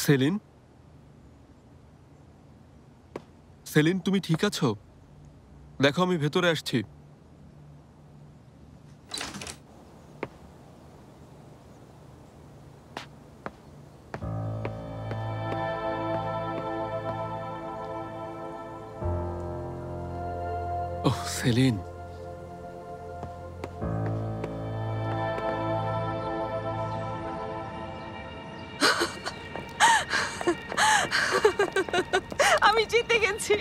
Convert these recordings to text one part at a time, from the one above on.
Saline, saline তুমি ঠিক আছো? দেখো আমি ভেতরে আসছি। ওহ সেলিন, আমি জিতে গেছি।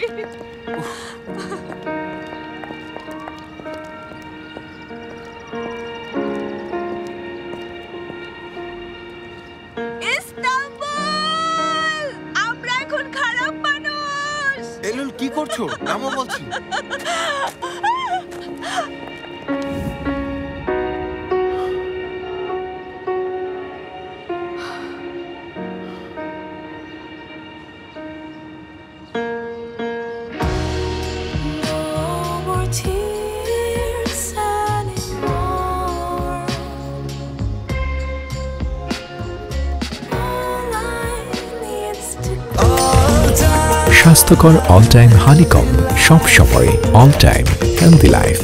ইস্তাম্বুল! আমরা এখন খারাপ মানুষ। এলুল কি করছো? নামো বলছি। স্বাস্থ্যকর অল টাইম হানিকম, সব সময় all time healthy life.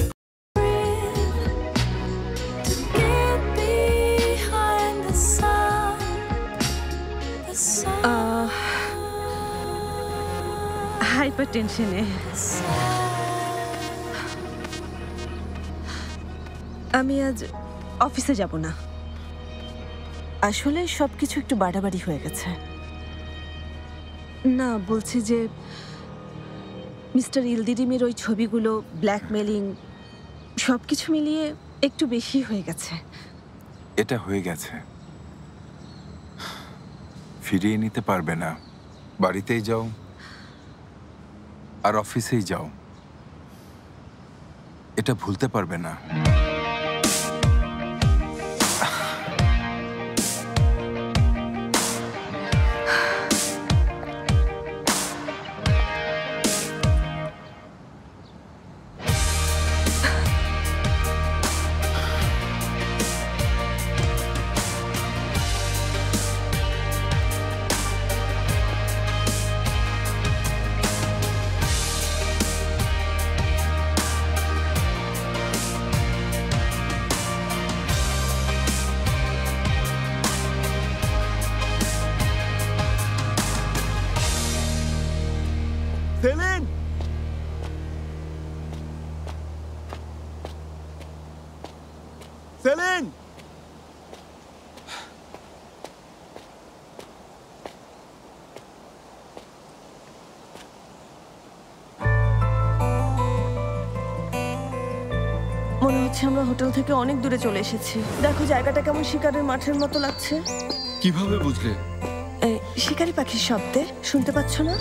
Hyper টেনশনে আমি আজ অফিসে যাব না। আসলে সবকিছু একটু বাড়াবাড়ি হয়ে গেছে। না, বলছি যে মিস্টার ইলদিরিমের ওই ছবিগুলো, ব্ল্যাকমেলিং, সবকিছু মিলিয়ে একটু বেশি হয়ে গেছে। এটা হয়ে গেছে, ফিরিয়ে নিতে পারবে না। বাড়িতেই যাও আর অফিসেই যাও, এটা ভুলতে পারবে না। সেলিন, সেলিন, মনে হচ্ছে আমরা হোটেল থেকে অনেক দূরে চলে এসেছি। দেখো জায়গাটা কেমন শিকারের মাঠের মতো লাগছে। কিভাবে বুঝলে? শিকারি পাখির শব্দে, শুনতে পাচ্ছ না?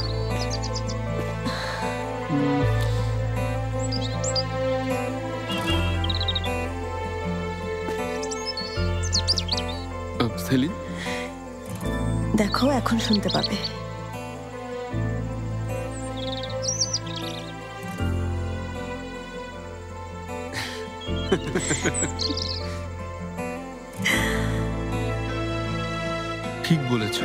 সেলিন, দেখো এখন শুনতে পাবে। ঠিক বলেছ।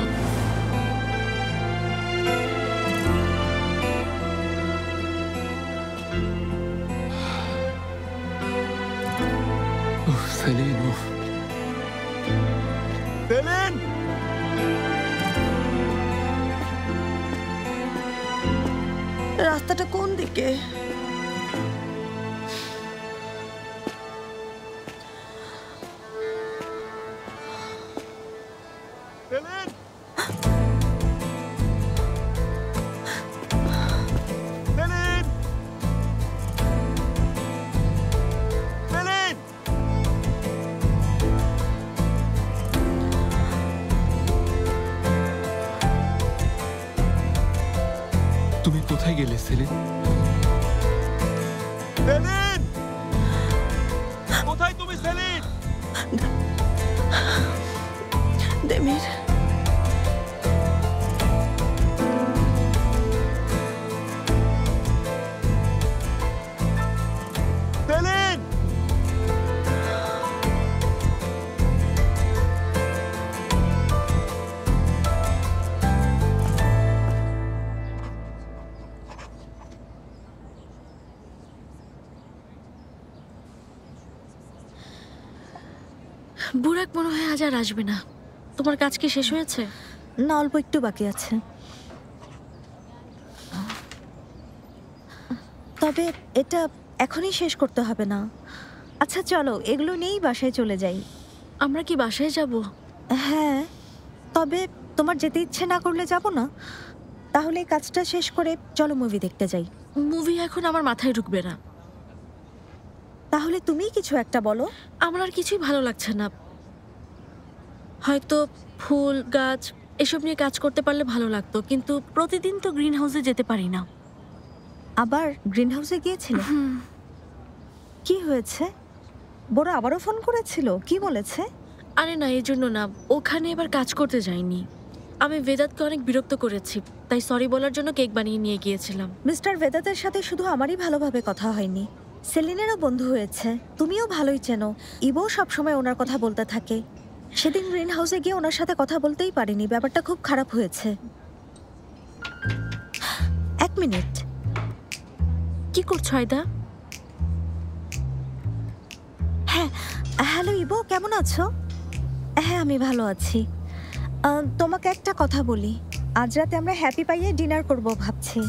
সেলিন, সেলিন, রাস্তাটা কোন দিকে? সেলিন, সেলিন, সেলিন, তুমি কোথায় গেলে সেলিন? সেলিন, কোথায় তুমি সেলিন? দেমির, সেলিন, বুড়াক মনে হয় আজ আর আসবে না। তোমার কাজ কি শেষ হয়েছে? না, অল্প একটু বাকি আছে। তবে এটা এখনই শেষ করতে হবে না। আচ্ছা চলো, এগুলো নিয়েই বাসায় চলে যাই। আমরা কি বাসায় যাব? হ্যাঁ, তবে তোমার যেতে ইচ্ছে না করলে যাব না। তাহলে এই কাজটা শেষ করে চলো মুভি দেখতে যাই। মুভি এখন আমার মাথায় ঢুকবে না। তাহলে তুমিই কিছু একটা বলো। আমার আর কিছুই ভালো লাগছে না। হয়তো ফুল গাছ এসব নিয়ে কাজ করতে পারলে ভালো লাগতো, কিন্তু প্রতিদিন তো গ্রিন হাউসে যেতে পারি না। আবার গ্রিন হাউসে গিয়েছিলে? কি হয়েছে? বড় আবারও ফোন করেছিল? কি বলেছে? আরে না, এই জন্য না, ওখানে এবার কাজ করতে যাইনি। আমি বেদাতকে অনেক বিরক্ত করেছি, তাই সরি বলার জন্য কেক বানিয়ে নিয়ে গিয়েছিলাম। মিস্টার বেদাতের সাথে শুধু আমারই ভালোভাবে কথা হয়নি, সেলিনেরও বন্ধু হয়েছে। তুমিও ভালোই চেনো। ইবো সবসময় ওনার কথা বলতে থাকে। সেদিন গ্রিন হাউসে গিয়ে ওনার সাথে কথা বলতেই পারিনি। ব্যাপারটা খুব খারাপ হয়েছে। এক মিনিট। কি করছো আয়দা? হ্যাঁ, হ্যালো ইবো, কেমন আছো? হ্যাঁ, আমি ভালো আছি। তোমাকে একটা কথা বলি। আজ রাতে আমরা হ্যাপি পাইয়ে ডিনার করব ভাবছি।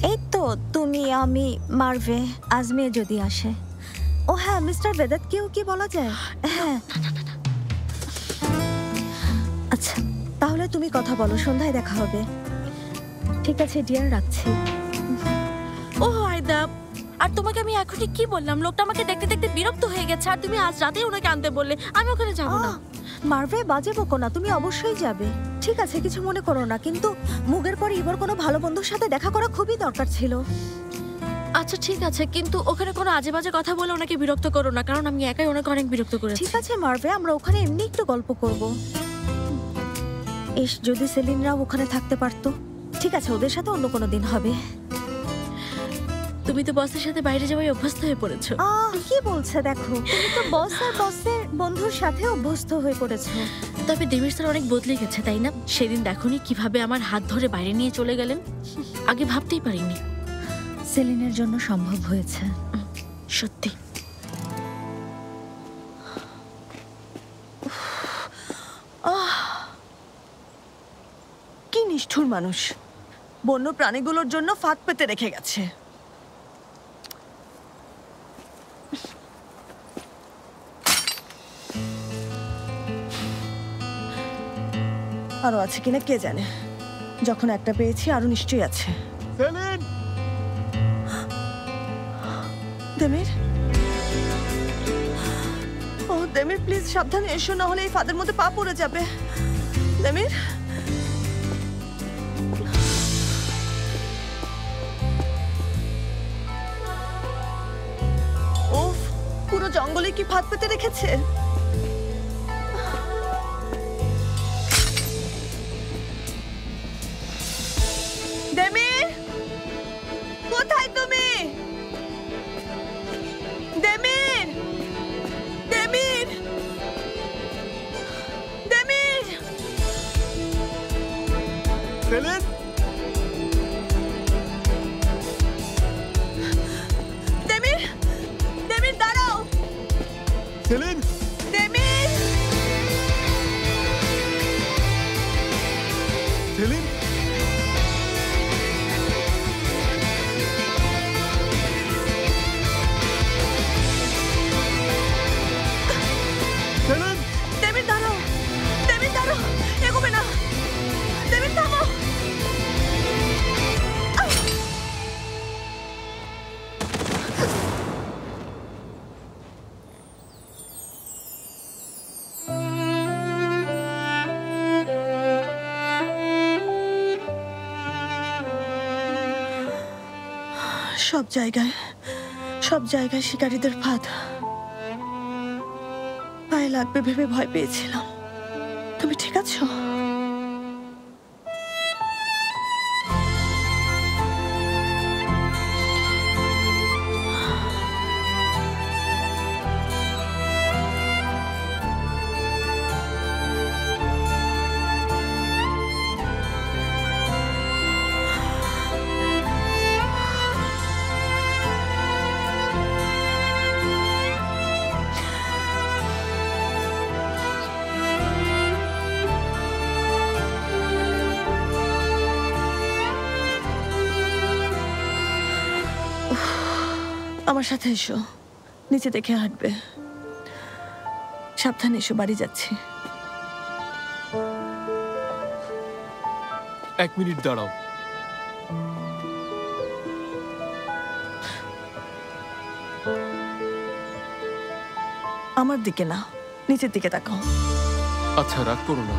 এই তো তুমি, আমি, মার্ভে, আজমে যদি আসে। ও হ্যাঁ, মিস্টার বেদাতকেও কি বলা যায়? হ্যাঁ। আচ্ছা, তাহলে তুমি কথা বলো, সন্ধ্যায় দেখা হবে। ঠিক আছে ডিয়ার, রাখছি। ও আয়দা, আর তোমাকে আমি এখনই কি বললাম? লোকটা আমাকে দেখতে দেখতে বিরক্ত হয়ে গেছে, আর তুমি আজ রাতেই ওনাকে আনতে বললে। আমি ওখানে যাব না। মার্ভে, বাজে বকো না, তুমি অবশ্যই যাবে। ঠিক আছে, কিছু মনে করো না, কিন্তু মুগের পর ইবর কোনো ভালো বন্ধুর সাথে দেখা করা খুবই দরকার ছিল। আচ্ছা ঠিক আছে, কিন্তু ওখানে কোনো আজে বাজে কথা বলে ওনাকে বিরক্ত করো না, কারণ আমি একাই ওনাকে অনেক বিরক্ত করেছি। ঠিক আছে মার্ভে, আমরা ওখানে এমনি একটু গল্প করব। ইস, যদি সেলিনরাও ওখানে থাকতে পারতো। ঠিক আছে, ওদের সাথে অন্য কোনো দিন হবে। তুমি তো বসের সাথে বাইরে যাওয়াই অভ্যস্ত হয়ে পড়েছো। কি বলছে দেখো, তুমি তো বস আর বসের বন্ধুর সাথে অভ্যস্ত হয়ে পড়েছো। তবে দেমির স্যার অনেক বদলে গেছে, তাই না? সেদিন দেখোনি কিভাবে আমার হাত ধরে বাইরে নিয়ে চলে গেলেন? আগে ভাবতেই পারিনি। সেলিনের জন্য সম্ভব হয়েছে। সত্যি। কি নিষ্ঠুর মানুষ, বন্য প্রাণীগুলোর জন্য ফাঁদ পেতে রেখে গেছে। আরো আছে কিনা কে জানে। যখন একটা পেয়েছি আরো নিশ্চয়ই আছে। দেমির, ও দেমির প্লিজ সাবধানে এসো, না হলে এই ফাঁদের মধ্যে পা পড়ে যাবে। দেমির, ওফ, পুরো জঙ্গলে কি ফাঁদ পেতে রেখেছে। দেমির, কোথায় তুমি? Demir, Demir, Demir. Saline, Demir, Demir দাঁড়াও। Saline, Demir, saline, saline. Demir দাঁড়াও, দেমির দাঁড়াও, এগোবে না। দেমির থামো। সব জায়গায় শিকারীদের ফাঁদ। পায়ে লাগবে ভেবে ভয় পেয়েছিলাম। তুমি ঠিক আছো? আমার সাথে এসো, নিচে দেখে হাঁটবে। সাবধানে এসো, বাড়ি যাচ্ছি। 1 মিনিট দাঁড়াও। আমার দিকে না, নিচের দিকে তাকাও। আচ্ছা, রাগ করো না।